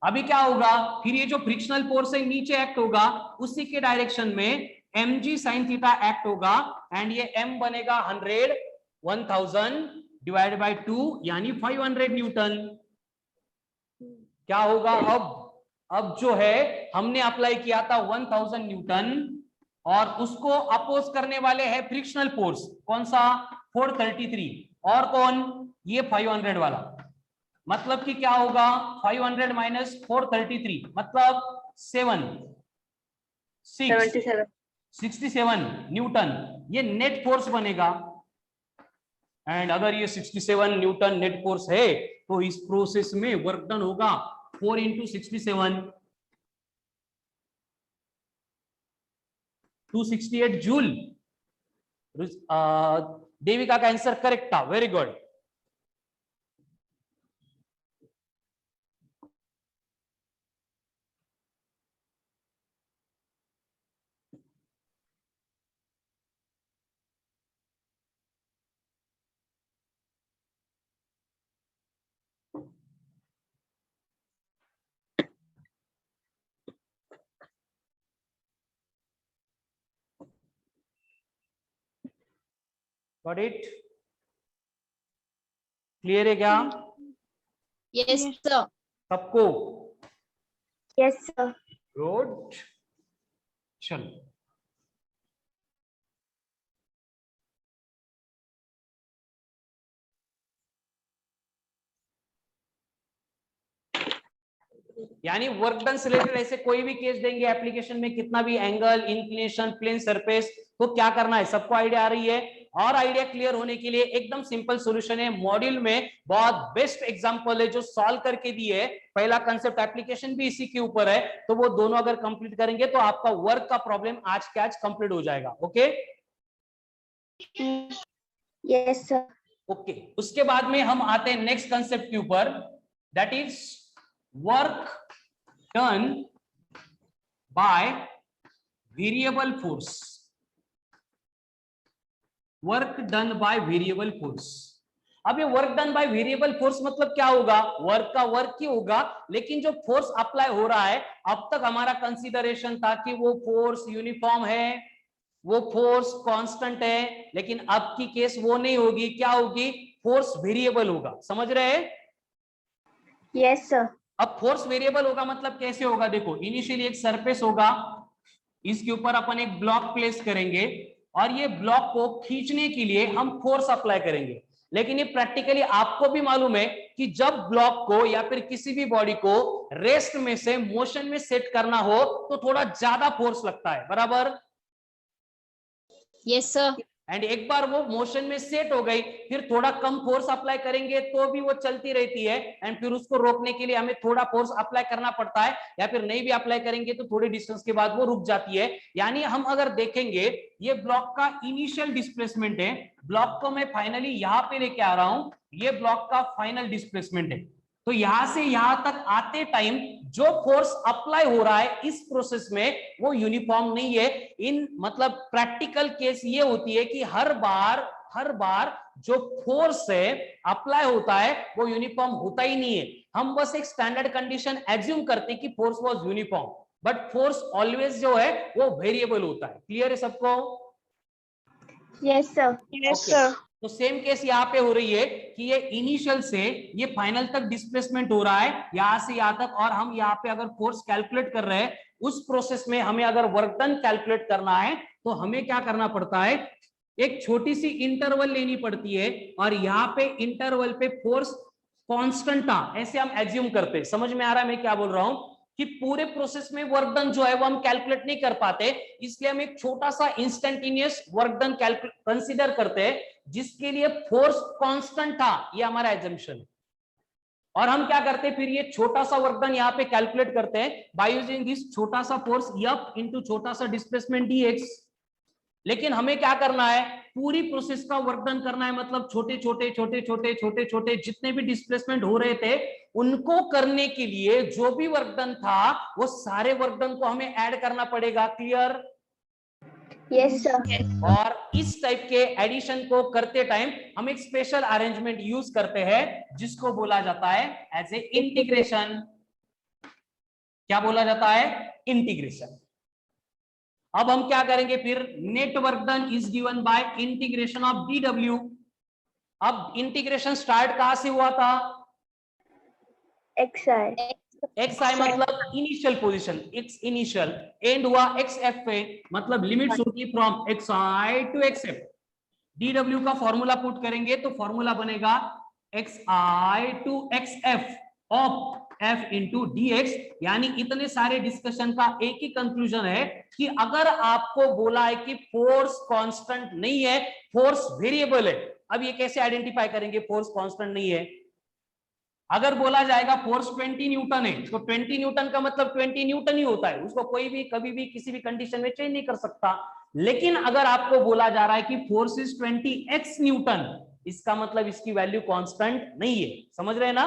अभी क्या होगा, फिर ये जो फ्रिक्शनल फोर्स है नीचे एक्ट होगा, उसी के डायरेक्शन में mg sin थीटा एक्ट होगा एंड ये m बनेगा 100 1000 डिवाइडेड बाय 2 यानी 500 न्यूटन। क्या होगा अब जो है हमने अप्लाई किया था 1000 न्यूटन और उसको अपोज करने वाले हैं फ्रिक्शनल फोर्स, कौन सा 433 और कौन ये 500 वाला। मतलब कि क्या होगा 500 माइनस 433 मतलब 67 न्यूटन। ये नेट फोर्स बनेगा। एंड अगर ये 67 न्यूटन नेट फोर्स है तो इस प्रोसेस में वर्क डन होगा 4 इंटू 67 268 जूल। देविका का आंसर करेक्ट था, very good. Got it? Clear है क्या Yes, sir. सबको? Yes, sir. गुड, चलो। यानी वर्क डन से रिलेटेड ऐसे कोई भी केस देंगे एप्लीकेशन में, कितना भी एंगल, इंक्लिनेशन, प्लेन सरफेस, तो क्या करना है, सबको आइडिया आ रही है? और आइडिया क्लियर होने के लिए एकदम सिंपल सॉल्यूशन है, मॉड्यूल में बहुत बेस्ट एग्जांपल है जो सॉल्व करके दिए है। पहला कंसेप्ट एप्लीकेशन भी इसी के ऊपर है, तो वो दोनों अगर कंप्लीट करेंगे तो आपका वर्क का प्रॉब्लम आज के आज कंप्लीट हो जाएगा। Okay Yes, sir. ओके उसके बाद में हम आते हैं नेक्स्ट कंसेप्ट के ऊपर, that is work done by variable force. Work done by variable force. अब ये work done by variable force मतलब क्या होगा? वर्क का वर्क ही होगा, लेकिन जो फोर्स अप्लाई हो रहा है, अब तक हमारा कंसीडरेशन था कि वो फोर्स यूनिफॉर्म है, वो फोर्स कांस्टेंट है, लेकिन अब की केस वो नहीं होगी। क्या होगी? फोर्स वेरिएबल होगा। समझ रहे हैं? Yes, sir. अब फोर्स वेरिएबल होगा मतलब कैसे होगा? देखो, इनिशियली एक सरफेस होगा, इसके ऊपर अपन एक ब्लॉक प्लेस करेंगे और ये ब्लॉक को खींचने के लिए हम फोर्स अप्लाई करेंगे। लेकिन ये प्रैक्टिकली आपको भी मालूम है कि जब ब्लॉक को या फिर किसी भी बॉडी को रेस्ट में से मोशन में सेट करना हो तो थोड़ा ज्यादा फोर्स लगता है, बराबर? Yes, sir. एंड एक बार वो मोशन में सेट हो गई, फिर थोड़ा कम फोर्स अप्लाई करेंगे तो भी वो चलती रहती है, एंड फिर उसको रोकने के लिए हमें थोड़ा फोर्स अप्लाई करना पड़ता है, या फिर नहीं भी अप्लाई करेंगे तो थोड़ी डिस्टेंस के बाद वो रुक जाती है। यानी हम अगर देखेंगे, ये ब्लॉक का इनिशियल डिस्प्लेसमेंट है, ब्लॉक को मैं फाइनली यहां पे लेके आ रहा हूं, ये ब्लॉक का फाइनल डिस्प्लेसमेंट है। तो यहां से यहां तक आते टाइम जो फोर्स अप्लाई हो रहा है इस प्रोसेस में वो यूनिफॉर्म नहीं है। इन मतलब प्रैक्टिकल केस ये होती है कि हर बार जो फोर्स है अप्लाई होता है वो यूनिफॉर्म होता ही नहीं है। हम बस एक स्टैंडर्ड कंडीशन एज्यूम करते हैं कि force was uniform, but force always जो है वो वेरिएबल होता है। क्लियर है सबको? Yes, sir. Yes, Okay. sir. तो सेम केस यहाँ पे हो रही है कि ये इनिशियल से ये फाइनल तक डिस्प्लेसमेंट हो रहा है, यहां से यहां तक, और हम यहाँ पे अगर फोर्स कैलकुलेट कर रहे हैं, उस प्रोसेस में हमें अगर वर्क डन कैलकुलेट करना है तो हमें क्या करना पड़ता है, एक छोटी सी इंटरवल लेनी पड़ती है, और यहाँ पे इंटरवल पे फोर्स कांस्टेंट था ऐसे हम एज्यूम करते हैं। समझ में आ रहा है मैं क्या बोल रहा हूं? कि पूरे प्रोसेस में वर्क डन जो है वो हम कैलकुलेट नहीं कर पाते, इसलिए हम एक छोटा सा इंस्टेंटेनियस वर्क डन कंसीडर करते हैं जिसके लिए फोर्स कांस्टेंट था, ये हमारा एजम्पशन है। और हम क्या करते हैं, फिर ये छोटा सा वर्क डन यहाँ पे कैलकुलेट करते हैं बाय यूजिंग दिस छोटा सा फोर्स F इंटू छोटा सा डिस्प्लेसमेंट dx। लेकिन हमें क्या करना है, पूरी प्रोसेस का वर्क डन करना है, मतलब छोटे छोटे जितने भी डिस्प्लेसमेंट हो रहे थे उनको करने के लिए जो भी वर्क डन था वो सारे वर्क डन को हमें ऐड करना पड़ेगा। क्लियर? Yes, sir. और इस टाइप के एडिशन को करते टाइम हम एक स्पेशल अरेंजमेंट यूज करते हैं जिसको बोला जाता है एज ए इंटीग्रेशन। क्या बोला जाता है? इंटीग्रेशन। अब हम क्या करेंगे फिर, network done is given by integration of dw। अब इंटीग्रेशन स्टार्ट कहां से हुआ था? XI. xi मतलब initial position, x initial, end हुआ xf पे, मतलब लिमिट्स होगी from xi to xf। dw का फॉर्मूला पुट करेंगे तो फॉर्मूला बनेगा xi to xf of F into d x. यानी इतने सारे डिस्कशन का एक ही कंक्लूजन है कि अगर आपको बोला है कि फोर्स कांस्टेंट नहीं है, फोर्स वेरिएबल है। अब ये कैसे आइडेंटिफाई करेंगे फोर्स कांस्टेंट नहीं है? अगर बोला जाएगा फोर्स 20 न्यूटन है, तो 20 न्यूटन का मतलब 20 न्यूटन ही होता है, उसको कोई भी कभी भी किसी भी कंडीशन में चेंज नहीं कर सकता। लेकिन अगर आपको बोला जा रहा है कि फोर्स इज 20x न्यूटन, इसका मतलब इसकी वैल्यू कांस्टेंट नहीं है। समझ रहे हैं ना?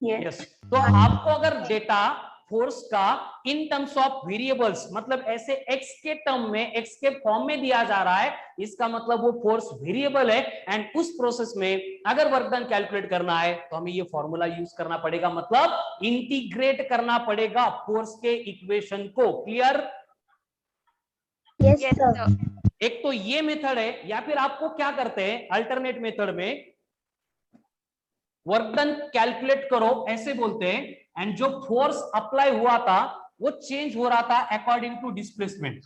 यस। तो आपको अगर डेटा फोर्स का इन टर्म्स ऑफ वेरिएबल्स, मतलब ऐसे एक्स के टर्म में, एक्स के फॉर्म में दिया जा रहा है, इसका मतलब वो फोर्स वेरिएबल है। एंड उस प्रोसेस में अगर वर्क डन कैलकुलेट करना है तो हमें ये फॉर्मूला यूज करना पड़ेगा, मतलब इंटीग्रेट करना पड़ेगा फोर्स के इक्वेशन को। क्लियर? Yes, sir. एक तो ये मेथड है, या फिर आपको क्या करते हैं अल्टरनेट मेथड में, वर्क डन कैलकुलेट करो ऐसे बोलते हैं, एंड जो फोर्स अप्लाई हुआ था वो चेंज हो रहा था अकॉर्डिंग टू डिस्प्लेसमेंट।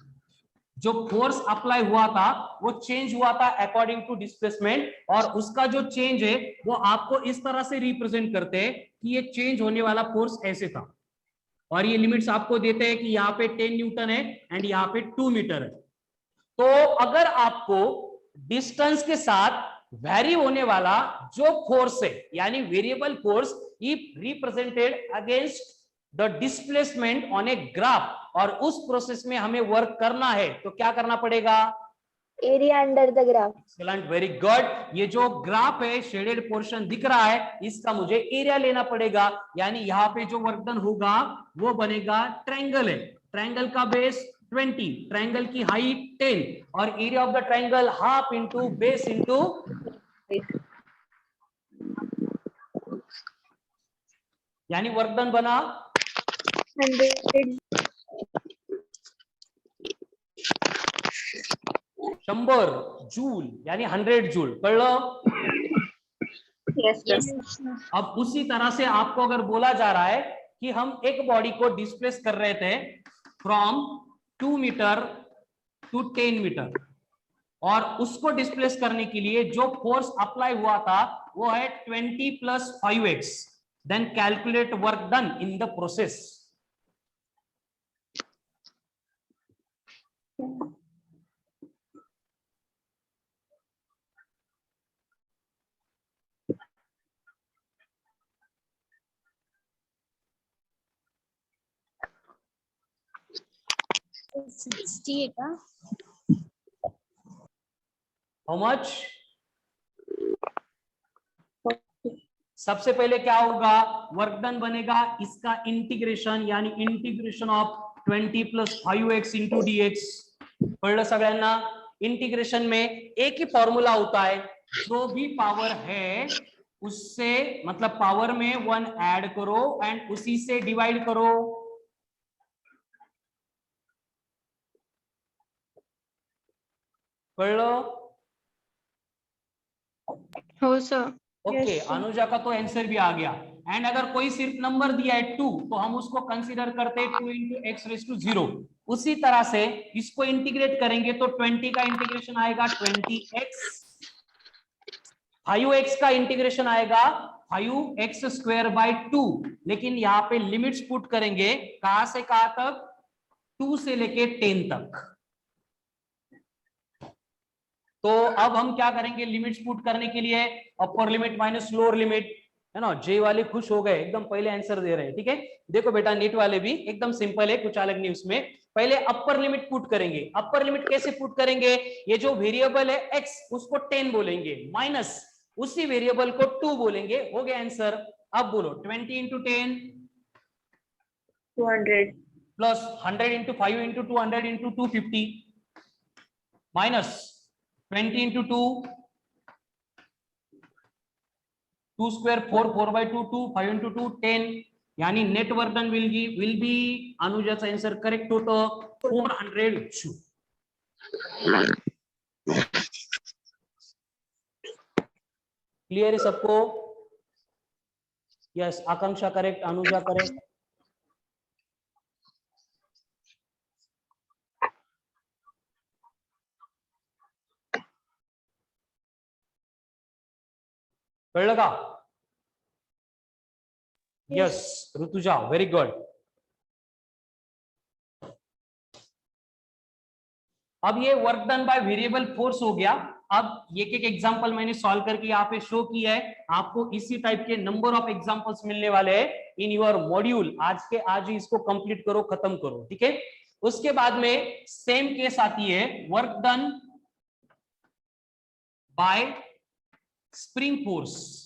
जो फोर्स अप्लाई हुआ था वो चेंज हुआ था अकॉर्डिंग टू डिस्प्लेसमेंट, और उसका जो चेंज है वो आपको इस तरह से रिप्रेजेंट करते हैं कि ये चेंज होने वाला फोर्स ऐसे था, और ये लिमिट्स आपको देते हैं कि यहाँ पे 10 न्यूटन है एंड यहाँ पे 2 मीटर है। तो अगर आपको डिस्टेंस के साथ वैरी होने वाला जो फोर्स है, यानी variable force if represented against the displacement on a graph, और उस प्रोसेस में हमें वर्क करना है, तो क्या करना पड़ेगा? Area under the graph. Excellent, very good. ये जो ग्राफ है, शेडेड पोर्शन दिख रहा है, इसका मुझे एरिया लेना पड़ेगा। यानी यहाँ पे जो वर्क डन होगा वो बनेगा, ट्रायंगल है, ट्रायंगल का बेस 20, ट्रायंगल की हाइट 10, और area of the triangle half into base into, यानी वर्क डन बना 100. 100 जूल, यानी 100 जूल। कळलं? Yes, sir. Yes. अब उसी तरह से आपको अगर बोला जा रहा है कि हम एक बॉडी को डिस्प्लेस कर रहे थे फ्रॉम 2 मीटर टू 10 मीटर, और उसको डिस्प्लेस करने के लिए जो फोर्स अप्लाई हुआ था वो है 20 + 5x, then calculate work done in the process. Sixty का. How much? सबसे पहले क्या होगा, वर्क डन बनेगा इसका इंटीग्रेशन, यानी integration of 20 + 5x into dx। कळलं सगळ्यांना? इंटीग्रेशन में एक ही फॉर्मूला होता है, जो भी पावर है उससे, मतलब पावर में 1 ऐड करो एंड उसी से डिवाइड करो। कळलं? हो सर। ओके, अनुजा का तो आंसर भी आ गया। एंड अगर कोई सिर्फ नंबर दिया है 2, तो हम उसको कंसीडर करते हैं 2 × x⁻0। उसी तरह से इसको इंटीग्रेट करेंगे तो 20 का इंटीग्रेशन आएगा 20x, 5x का इंटीग्रेशन आएगा 5x²/2। लेकिन यहाँ पे लिमिट्स पुट करेंगे, कहां से कहां तक? 2 से लेके 10 तक। तो अब हम क्या करेंगे लिमिट्स पुट करने के लिए? Upper limit minus lower limit, है ना? जे वाले खुश हो गए, एकदम पहले आंसर दे रहे हैं। ठीक है, देखो बेटा नीट वाले भी एकदम सिंपल है, कुछ अलग नहीं उसमें। पहले अपर लिमिट पुट करेंगे। अपर लिमिट कैसे पुट करेंगे? ये जो वेरिएबल है x, उसको 10 बोलेंगे, माइनस उसी वेरिएबल को 2 बोलेंगे, हो गया आंसर। अब बोलो 20 × 10 200. प्लस 100 × 5 × 200 × 250 माइनस 20 × 2, 2 square 4, 4/2 2, 5 × 2 10, यानी net work done will be, अनुजाचा आंसर करेक्ट होतं 400 जूल। क्लियर है सबको? यस, आकांक्षा करेक्ट, अनुजा करेक्ट। कळलं का? Yes Rutuja, very good. अब ये work done by variable force हो गया। अब एक एक एग्जांपल मैंने सॉल्व करके यहाँ पे शो किया है। आपको इसी टाइप के नंबर ऑफ एग्जांपल्स मिलने वाले हैं इन योर मॉड्यूल। आज के आज ही इसको कंप्लीट करो, खत्म करो, ठीक है। उसके बाद में सेम केस आती है, work done by spring force.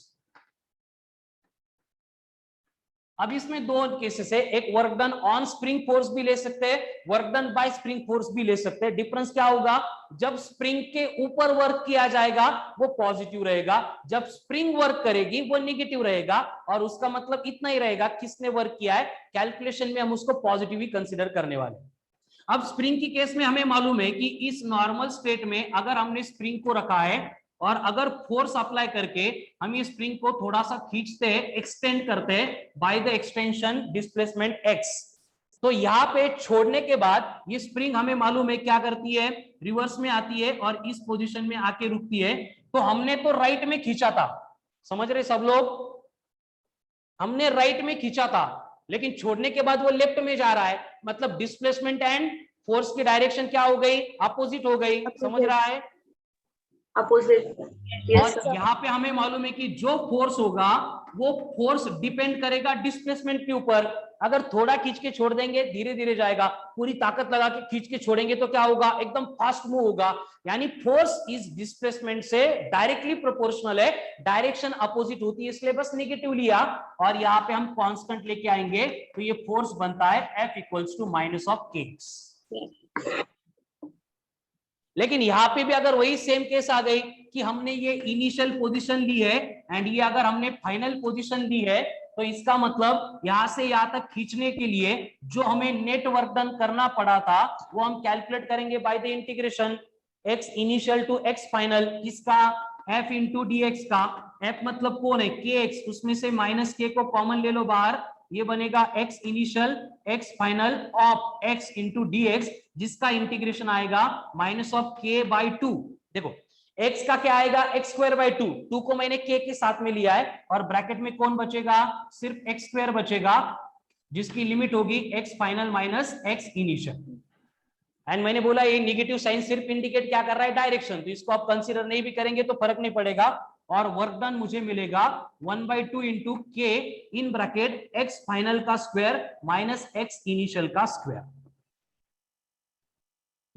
अब इसमें दो केसेस है, एक work done on spring force भी ले सकते हैं, work done by spring force भी ले सकते हैं। डिफरेंस क्या होगा, जब स्प्रिंग के ऊपर वर्क किया जाएगा वो पॉजिटिव रहेगा, जब स्प्रिंग वर्क करेगी वो नेगेटिव रहेगा। और उसका मतलब इतना ही रहेगा, किसने वर्क किया है, कैलकुलेशन में हम उसको पॉजिटिव ही कंसिडर करने वाले हैं। अब स्प्रिंग की केस में हमें मालूम है कि इस नॉर्मल स्टेट में अगर हमने स्प्रिंग को रखा है और अगर फोर्स अप्लाई करके हम ये स्प्रिंग को थोड़ा सा खींचते हैं, एक्सटेंड करते हैं by the extension displacement x, तो यहाँ पे छोड़ने के बाद ये स्प्रिंग हमें मालूम है क्या करती है, रिवर्स में आती है और इस पोजीशन में आके रुकती है। तो हमने तो राइट में खींचा था, समझ रहे सब लोग, हमने राइट में खींचा था, लेकिन छोड़ने के बाद वो लेफ्ट में जा रहा है, मतलब डिस्प्लेसमेंट एंड फोर्स की डायरेक्शन क्या हो गई, अपोजिट हो गई, समझ रहा है। अपोजिट। और यहाँ पे हमें मालूम है कि जो फोर्स होगा वो फोर्स डिपेंड करेगा डिस्प्लेसमेंट के ऊपर। अगर थोड़ा खींच के छोड़ देंगे धीरे धीरे जाएगा, पूरी ताकत लगा के खींच के छोड़ेंगे तो क्या होगा, एकदम फास्ट मूव होगा। यानी फोर्स इस डिस्प्लेसमेंट से डायरेक्टली प्रोपोर्शनल है, डायरेक्शन अपोजिट होती है, इसलिए बस नेगेटिव लिया और यहाँ पे हम कांस्टेंट लेके आएंगे तो ये फोर्स बनता है F equals to minus of Kx। लेकिन यहां पे भी अगर वही सेम केस आ गई कि हमने ये इनिशियल पोजीशन ली है एंड ये अगर हमने फाइनल पोजीशन ली है, तो इसका मतलब यहां से यहां तक खींचने के लिए जो हमें नेट वर्क डन करना पड़ा था वो हम कैलकुलेट करेंगे by the integration x initial to x final, किसका, f इंटू dx का। f मतलब कौन है, kx, उसमें से माइनस k को कॉमन ले लो बाहर, ये बनेगा x initial x final of x into dx, जिसका इंटीग्रेशन आएगा माइनस ऑफ k बाई 2। देखो x का क्या आएगा, x स्क्वायर बाई 2, 2 को मैंने k के साथ में लिया है और ब्रैकेट में कौन बचेगा, सिर्फ x स्क्वायर बचेगा, जिसकी लिमिट होगी x final minus x initial. And मैंने बोला ये नेगेटिव साइन सिर्फ इंडिकेट क्या कर रहा है, डायरेक्शन, तो इसको आप कंसीडर नहीं भी करेंगे तो फर्क नहीं पड़ेगा। और वर्क डन मुझे मिलेगा 1/2 इंटू के इन ब्रैकेट x फाइनल का स्क्वायर माइनस x इनिशियल का स्क्वायर।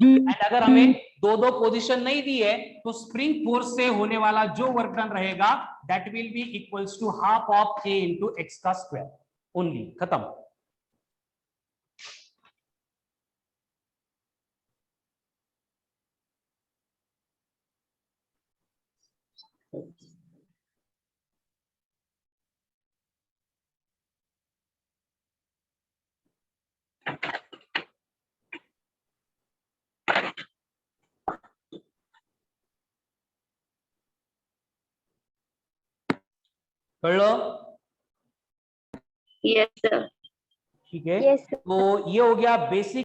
एंड अगर हमें दो दो पोजीशन नहीं दी है तो स्प्रिंग फोर्स से होने वाला जो वर्क डन रहेगा that will be equals to half of k into x का स्क्वायर ओनली, खत्म। कर लो, यस सर। ठीक है। Yes, sir. तो ये हो गया बेसिक